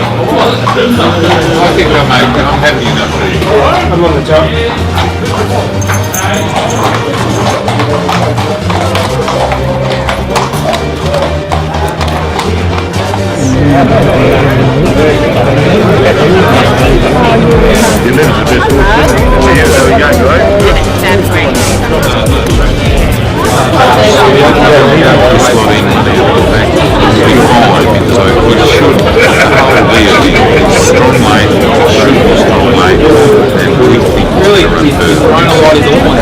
I think I'm happy enough to. I'm on the top. Your limbs are a bit yeah, there we go, right? That's right. This lot in money at the back. Big five, so we should probably a strong lane, should be strong lane, and we think really he's run a lot of the one.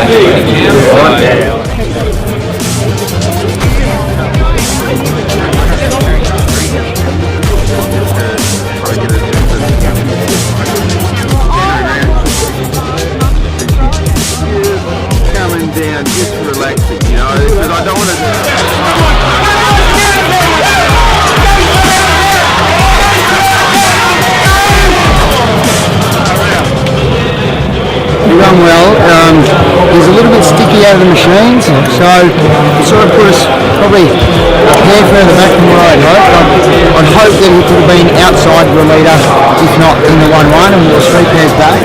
Coming down, just relaxing, you know, because I don't want to. He ran well. He's a little bit sticky out of the machines, so it sort of put us probably a hair further back than what I'd hoped. I'd hoped that he could have been outside the leader, if not in the 1-1, and we were 3 pairs back.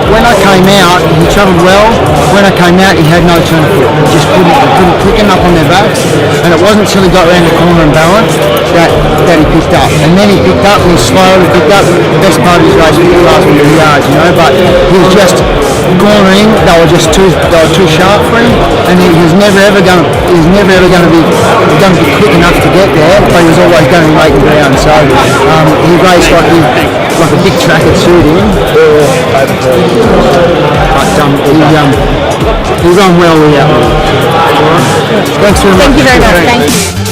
When I came out, he travelled well. When I came out, he had no turn of foot. He just couldn't quicken up on their backs, and it wasn't until he got around the corner and balanced that he picked up. And then he picked up, and he slowly picked up. The best part of his race was the last 100 yards, you know, but he was just cornering. They were too sharp for him, and he was never ever going to be quick enough to get there, but he was always going to be making ground. So he raced like a big track that suited him. But he ran well with that one. Thanks very much. Thank you very much. Thank you.